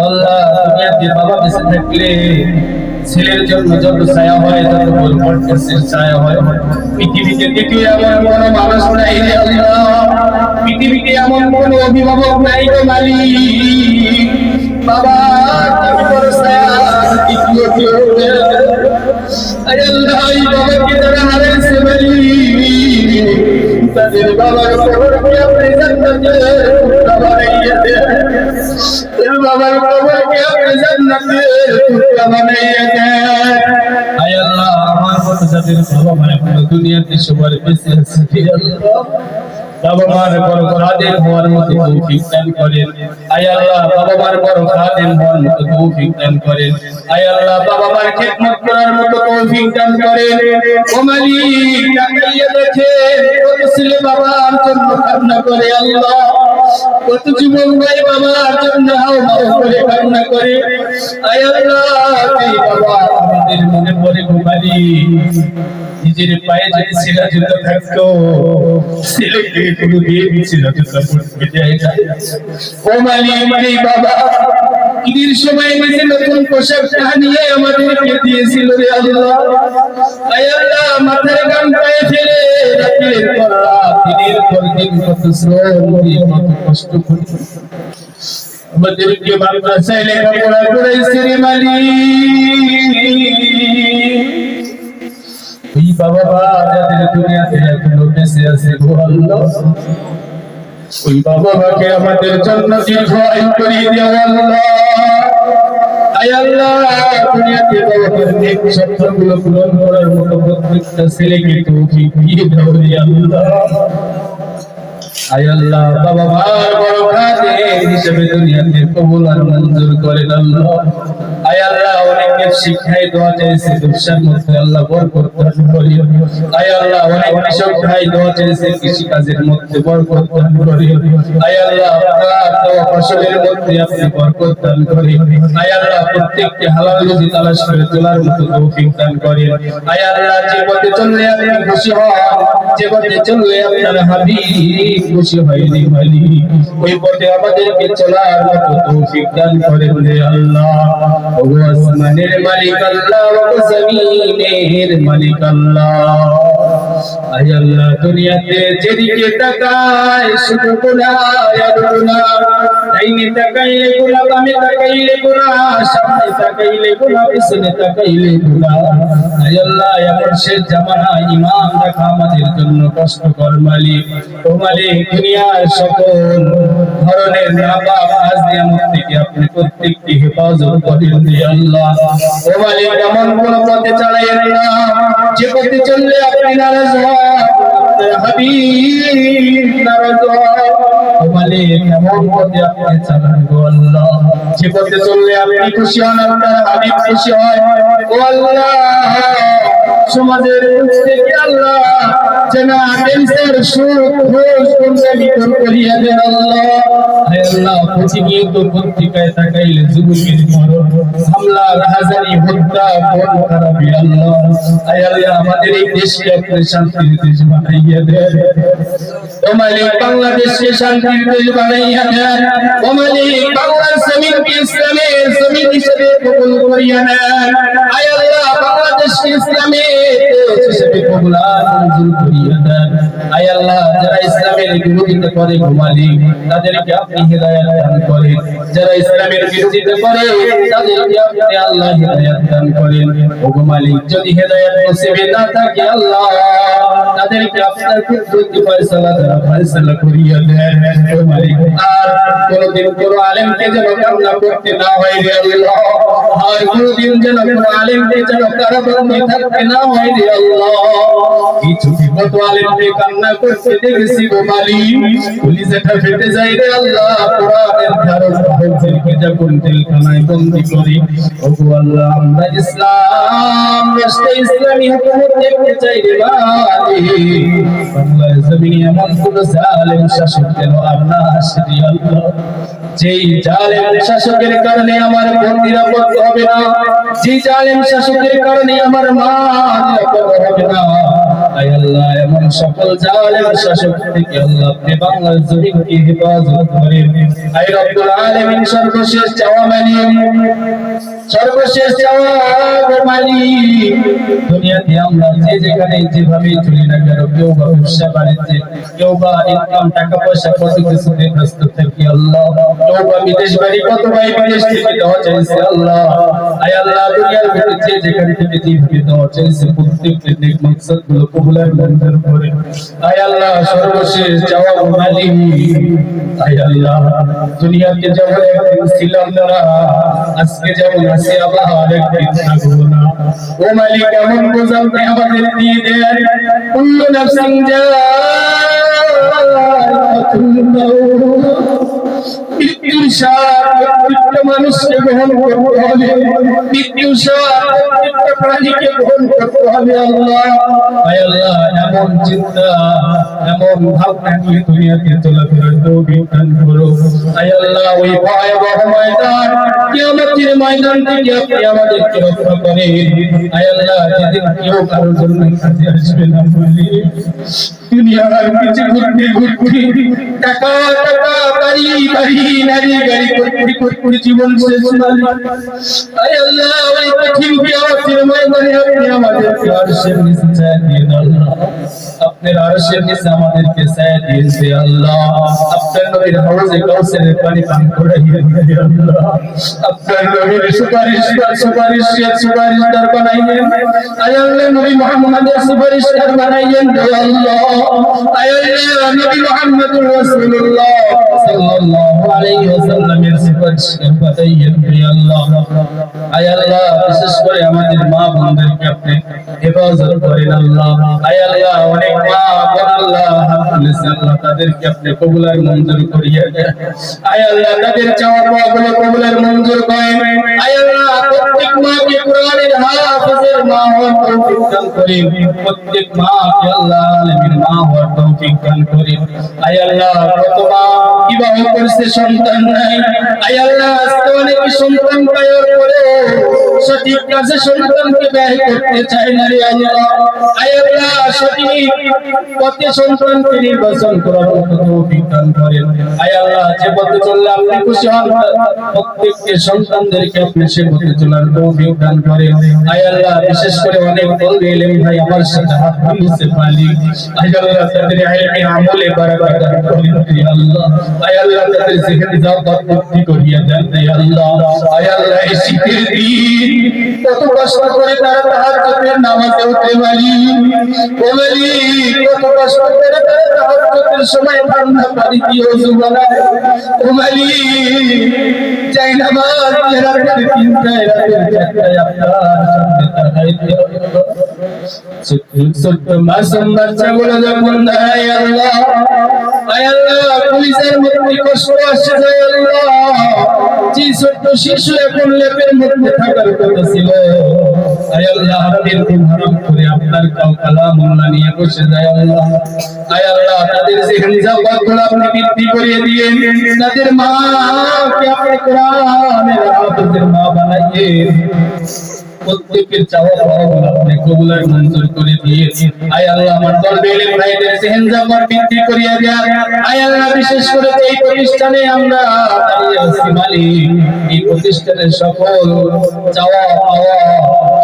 আল্লাহ দুনিয়াতে বাবা বেঁচে থাকলে ছেলের জন্য যত ছায়া হয় তত বরকতের ছায়া হয়। পৃথিবীতে দ্বিতীয় এমন কোন মানুষ নাই রে আল্লাহ, পৃথিবীতে এমন কোন অভিভাবক নাই গো মালিক। বাবা তুমি বড় ছায়া, দ্বিতীয় কেউ নেই। আয় আল্লাহ এই বাবাকে যারা হারাইছে মালিক, তাদের বাবার কবরকে আপনি জান্নাতের টুকরা বানাইয়া দেন। বাবার কবরকে আপনি জান্নাতের টুকরা বানাইয়া দেন। আয় আল্লাহ আমার মতো যাদের বাবা মায়ের পুরো দুনিয়াতে সবার বেঁচে আছে আল্লাহ, বাবা মার বড় খাদেম হওয়ার মতো তৌফিক দান করেন। আয় আল্লাহ বাবা মার বড় খাদেম হওয়ার মতো তৌফিক দান করেন। আয় আল্লাহ বাবা মার খেদমত করার মতো তৌফিক দান করেন। ও মালিক তাকাইয়া দেখেন কত ছেলে বাবার জন্য কান্না করে আল্লাহ, কত যুবক ভাই বাবার জন্য হাওমাও করে কান্না করে। আয় আল্লাহ এই বাবা আমাদের মনে পড়ে গো মালিক, নিজের পায়ে যদি ছেঁড়া জুতো থাকতো ছেলেকে কোনো দিয়ে ছেঁড়া জুতো পড়তে যায় না। ও মালিক এই বাবা ঈদের সময় নিজে নতুন পোশাকটা নিয়ে আমাদেরকে দিয়েছিল রে আল্লাহ। আয় আল্লাহ মাথায় গান পায়ে ফেলে রাতের পর রাত দিনের পর দিন কত শ্রম দিয়ে কত কষ্ট করে আমাদেরকে মাদ্রাসায় লেখাপড়া করাইছে রে মালিক। ওই বাবা যাদের দুনিয়াতে এখনো বেঁচে আছে গো আল্লাহ, ওই বাবাকে আমাদের জন্য দীর্ঘায়ু করিয়ে দাও আল্লাহ। আয় আল্লাহ দুনিয়াতে বাবার নেক স্বপ্নগুলো পূরণ করার মতো প্রত্যেকটা ছেলেকে তৌফিক দিয়ে দাও রে আল্লাহ। আয় আল্লাহ বাবা মার বড় খাদেম হিসেবে দুনিয়াতে কবুল আর মঞ্জুর করেন আল্লাহ। আয় আল্লাহ অনেকের শিক্ষায় দোয়া চাইছে, ব্যবসার মধ্যে আল্লাহ বরকত দান করিও। আয় আল্লাহ অনেক কৃষক ভাই দোয়া চাইছে, কৃষি কাজের মধ্যে বরকত দান করিও। আয় আল্লাহ আপনার দেওয়া ফসলের মধ্যে আপনি বরকত দান করিও। আয় আল্লাহ প্রত্যেককে হালাল রুজি তালাশ করে তোলার মতো তৌফিক দান করিও। আয় আল্লাহ যে পথে চললে আপনি খুশি হন, যে পথে চললে আপনার হাবিব খুশি হয়নি মালিক, ওই পথে আমাদেরকে চলার মতো তৌফিক দান করেন রে আল্লাহ। ও আসমানের মালিক আল্লাহ, ও জমিনের মালিক আল্লাহ। আয় আল্লাহ দুনিয়াতে যেদিকে তাকায় শুধু গুনাহ আর গুনাহ, ডাইনে তাকাইলে গুনাহ, বামে তাকাইলে গুনাহ, সামনে তাকাইলে গুনাহ, পিছনে তাকাইলে গুনাহ। আয় আল্লাহ এমন শেষ জামানা ইমাম রাখা আমাদের জন্য কষ্টকর মালিক। ও মালিক দুনিয়ার সকল ধরনের নাপাক কাজ নিয়ামত থেকে আপনি প্রত্যেকটি হেফাজত করেন রে আল্লাহ। ও মালিক এমন কোন পথে চালাইয়েন না যে পথে চললে আপনি নারাজ হন, আপনার হাবিব নারাজ হয়। ও মালিক এমন পথে আপনি চালান গো আল্লাহ যে পথে চললে আপনি খুশি হন, আপনার হাবিব খুশি হয়। ও আল্লাহ সমাজের থেকে আল্লাহ যেন ক্যান্সার সুখ ঘুষ গুন্ডামি দূর করিয়া দেন আল্লাহ। হে আল্লাহ প্রতিনিয়ত পত্রিকায় তাকাইলে যুবকের মরণ, হামলা, রাহাজানি, হত্যা, খুন খারাপি আল্লাহ। হে আল্লাহ আমাদের এই দেশকে আপনি শান্তির দেশ বানাইয়া দেন। ও মালিক বাংলাদেশকে শান্তির দেশ বানাইয়া দেন। ও মালিক বাংলার জমিনকে ইসলামের জমিন হিসেবে কবুল করিয়া নেন। হে আল্লাহ বাংলাদেশকে ইসলামের দেশ হিসেবে কবুল আর মঞ্জুর করিয়া দেন। হে আল্লাহ যারা ইসলামের বিরোধিতা করে গো মালিক তাদেরকে আপনি হিদায়াত দান করেন, যারা ইসলামের বিরোধিতা করে তাদেরকে আপনি আল্লাহ হিদায়াত দান করেন। ও গো মালিক যদি হিদায়াত নসিবে না থাকে আল্লাহ তাদেরকে আপনার কুদরতি ফয়সালা দ্বারা ফয়সালা করিয়া দেন। ও মালিক আর কোনদিন কোন আলেমকে যেন কান্না করতে না হয় রে আল্লাহ, আর কোনদিন যেন কোন আলেমকে যেন কারাবন্দী থাকতে না হয় রে আল্লাহ। কিছু কত আলেমকে কান্না করতে দেখেছি গো মালিক, কলিজাটা ফেটে যায় রে আল্লাহ। কোরআনের ধারণ বলতে যখন জেলখানায় বন্দী করি, ও গো আল্লাহ আমরা ইসলাম রাষ্ট্রে ইসলামী হুকুমত দেখতে চাই রে মালিক। বাংলার জমিনে এমন কোন জালেম শাসক যেন আর না আসে রে আল্লাহ, যেই জালেম শাসকের কারণে আমার বোন নিরাপদ হবে না, যেই জালেম শাসকের কারণে আমার মা নিরাপদ হবে না। আয় আল্লাহ এমন সকল জালেম শাসক থেকে আল্লাহ আপনি বাংলার জমিনকে হেফাজত করেন। আয় রব্বুল আলামিন সর্বশেষ চাওয়া মালিক, সর্বশেষ চাওয়া মালিক, দুনিয়াতে আমরা যে যেখানে যেভাবে চলি না কেন, কেউ বা ব্যবসা বাণিজ্যে, কেউ বা ইনকাম টাকা পয়সা কত কিছুতে ব্যস্ত থাকি আল্লাহ, কেউ বা বিদেশ বাড়ি কত ভাই বিদেশ থেকে দেওয়া চাইছে আল্লাহ। আয় আল্লাহ দুনিয়ার মধ্যে যে যেখানে থেকে যেভাবে দেওয়া চাইছে প্রত্যেকটি নেক মাকসাদ গুলো কবুল মঞ্জুর করে। আয় আল্লাহ সর্বশেষ চাওয়া মালিক, আয় আল্লাহ দুনিয়াতে যেমন একদিন ছিলাম না, আজকে যেমন আছি আবার একদিন থাকবো না। ও মালিক এমন বোঝা আমাদের দিয়ে দেন, কুল্লু নাফসিন যায়িকাতুল মাউত, মৃত্যুর স্বাদ প্রত্যেকটা মানুষকে গ্রহণ করতে হবে, মৃত্যুর স্বাদ প্রত্যেকটা প্রাণীকে গ্রহণ করতে হবে আল্লাহ। আয় আল্লাহ এমন চিন্তা এমন ভাবনা নিয়ে দুনিয়াতে চলাফেরার তৌফিক দান করো। আয় আল্লাহ ওই ভয়াবহ ময়দান কিয়ামতের ময়দান থেকে আপনি আমাদেরকে রক্ষা করেন। আয় আল্লাহ যেদিন কেউ কারোর জন্য কাছে আসবে না বলি, দুনিয়ার কিছু ঘুরতে ঘুরতে টাকা টাকা বাড়ি বাড়ি নারী গাড়ি করে জীবন শেষ হল। আয় আল্লাহ ওই কঠিন কিয়ামতের ময়দানে আপনি আমাদেরকে আরশের নিচে ছায়া দিয়ে আল্লাহ, আপনার আরশের নিচে আমাদেরকে ছায়া দিয়েছে আল্লাহ। আপনার নবীর হাউজে কাউসারের পানি পান করাইয়া দিয়ে আল্লাহ, আপনার নবীর সুপারিশদার বানাইলেন। আয় আল্লাহ নবী মুহাম্মদের সুপারিশদার বানাইলেন আল্লাহ। আয় আল্লাহ নবী মুহাম্মদুর রাসূলুল্লাহ সাল্লাল্লাহু আলাইহি ওয়াসাল্লামের সুপারিশদার বানাইলেন আল্লাহ। আয় আল্লাহ বিশেষ করে আমাদের মা বোনদেরকে আপনি হেফাজত করেন আল্লাহ। আয় আল্লাহ অনেক মা বোন আল্লাহ হাত তুলেছে আল্লাহ, তাদেরকে আপনি কবুল আর মঞ্জুর করিয়ে দেন। আয় আল্লাহ তাদের চাওয়া পাওয়াগুলো কবুল আর মঞ্জুর করেন। আয় আল্লাহ প্রত্যেক মাকে কোরআনের হাফেজের মা হওয়ার তৌফিক দান করেন, প্রত্যেক মাকে আল্লাহ আলেমের মা হওয়ার তৌফিক দান করেন। আয় আল্লাহ কত মা বিবাহ করছে সন্তান নাই, আয় আল্লাহ আজকে অনেক সন্তান পাওয়ার পরে সঠিক কাজে সন্তানকে ব্যয় করতে চায় না রে আল্লাহ। আয় আল্লাহ সঠিক পথে সন্তানকে নির্বাচন করার মতো তৌফিক দান করেন। আয় আল্লাহ যে পথে চললে আপনি খুশি হন, প্রত্যেককে সন্তানদেরকে আপনি সে পথে চলার তৌফিক দান করেন। আয় আল্লাহ বিশেষ করে অনেক বলবে এলেন ভাই আমার সাথে হাত মিলিয়ে পালি, আয় আল্লাহ তাদের ইলমে আমলে বারাকাত দান করেন হে আল্লাহ। আয় আল্লাহ তাদের জিহনে জাকাত মুক্তি করিয়ে দেন হে আল্লাহ। আয় আল্লাহ এই শীতের দিন কত কষ্ট করে তারা তাহাজ্জুদের নামাজে উঠে মালিক, ও মালিক কত কষ্ট করে তারা তাহাজ্জুদের সময় ঠান্ডা পানি দিয়ে ওযু বানায়, ও মালিক চাই নামাজ রাতের 3টায় রাতের 4টায় আপনার সামনে দাঁড়াইতে ছোট্ট মাসুম বাচ্চাগুলো যখন দাঁড়ায় আল্লাহ, আয় আল্লাহ পুলিশের মধ্যে কষ্ট আসে যায় আল্লাহ। যে ছোট্ট শিশু এখন লেপের মধ্যে থাকার কথা ছিল, আয় আল্লাহ হাতের দিন হারাম করে আপনার কালামুল্লাহ নিয়ে বসে যায় আল্লাহ। আয় আল্লাহ তাদের জিহন জাকাতগুলো আপনি বৃদ্ধি করিয়ে দিয়েন, তাদের মাকে আপনি কোরআনের হাফেজের মা বানাইয়ে প্রত্যেকের চাওয়া পাওয়াগুলো আপনি কবুল আর মঞ্জুর করে দিয়ে। আয় আল্লাহ আমার দলবে ইলম ভাইদের জিহন জাকাত বৃদ্ধি করিয়ে দেন। আয় আল্লাহ বিশেষ করে এই প্রতিষ্ঠানে আমরা দাঁড়িয়ে আছি মালিক, এই প্রতিষ্ঠানের সকল চাওয়া পাওয়া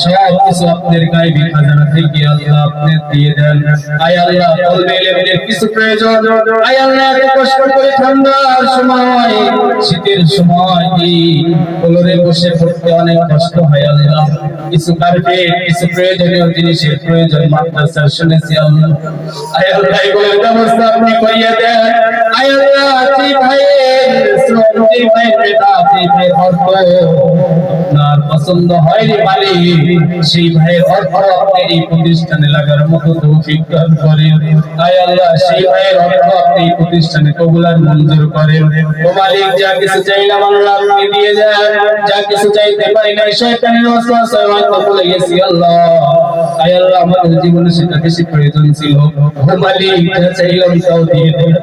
সব কিছু আপনার গায়বী খাজানা থেকে আল্লাহ আপনি দিয়ে দেন। আয় আল্লাহ দলবে ইলমের কিছু প্রয়োজন, আয় আল্লাহ এত কষ্ট করে ঠান্ডার সময় শীতের সময় এই ফ্লোরে বসে পড়তে অনেক কষ্ট হয় আল্লাহ। কিছু কার্পেট কিছু প্রয়োজনীয় জিনিসের প্রয়োজন মাদ্রাসার শুনেছি আল্লাহ। আয় আল্লাহ এগুলোর ব্যবস্থা আপনি করিয়ে দেন। আয় আল্লাহ যে ভাইয়ের শ্রম, যে ভাইয়ের বেটা, যে ভাইয়ের অর্থ আপনার পছন্দ হয় রে মালিক, সেই ভাইয়ের অর্থ আপনি এই প্রতিষ্ঠানে লাগার মতো তৌফিক দান করেন। আয় আল্লাহ সেই ভাইয়ের অর্থ আপনি এই প্রতিষ্ঠানে কবুল আর মঞ্জুর করেন। ও মালিক যা কিছু চাইলাম আল্লাহ আপনি দিয়ে দেন, যা কিছু চাইতে পারি না শয়তানের ওয়াসওয়াসায় হয়তো ভুলে গেছি আল্লাহ। আয় আল্লাহ আমাদের জীবনে সেটা বেশি প্রয়োজন ছিল। ও মালিক যা চাইলাম তাও দিয়ে দেন,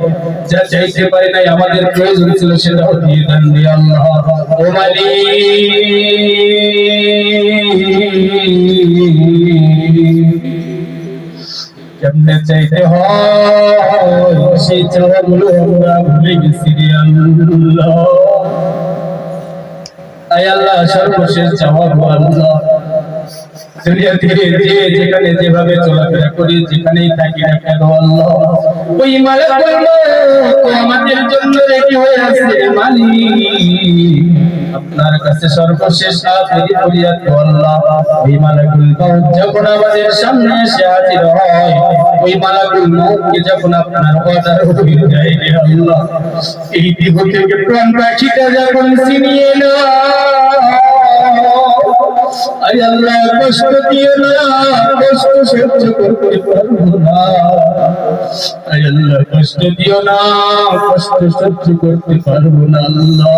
যা চাইতে পারি নাই আমাদের প্রয়োজন ছিল সেটাও দিয়ে দেন রে আল্লাহ। ও মালিক কেমনে চাইতে হয় সেই চাওয়াগুলো আমরা ভুলে গেছি রে আল্লাহ। আয় আল্লাহ সর্বশেষ চাওয়া আল্লাহ দুনিয়াতে যে যেখানে যেভাবে চলাফেরা করি যেখানেই থাকি না কেন আল্লাহ ওই মালাকুল মউত আমাদের জন্য রেডি হয়ে আছে মালিক। আপনার কাছে সর্বশেষ আখেরি ফরিয়াদ আল্লাহ ওই মালাকুল মউত যখন আমাদের সামনে এসে হাজির হয় ওই মালাকুল মউতকে যখন আপনার অর্ডার হয়ে যায় রে আল্লাহ এই দেহ থেকে প্রাণ পাখিটা যখন ছিনিয়ে নেওয়া আয় আল্লাহ কষ্ট দিও না কষ্ট সহ্য করতে পারবো না আয় আল্লাহ কষ্ট দিও না কষ্ট সহ্য করতে পারবো না আল্লাহ।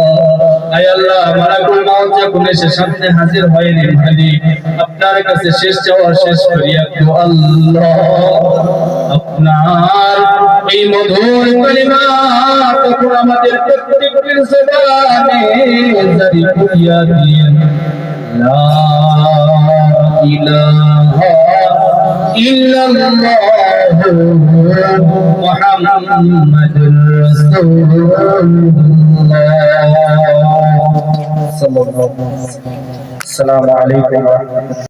আয় আল্লাহ মালাকুল মউত যখন এসে সামনে হাজির হয় রে মালিক আপনার কাছে শেষ চাওয়া শেষ ফরিয়াদ গো আল্লাহ আপনার এই মধুর কালিমা তখন আমাদের প্রত্যেকের জবানে জারি করিয়া দিয়েন লা ইলাহা ইল্লাল্লাহু মুহাম্মাদুর রাসূলুল্লাহ সাল্লাল্লাহু আলাইহি ওয়া সাল্লাম। আসসালামু আলাইকুম ওয়া রাহমাতুল্লাহ।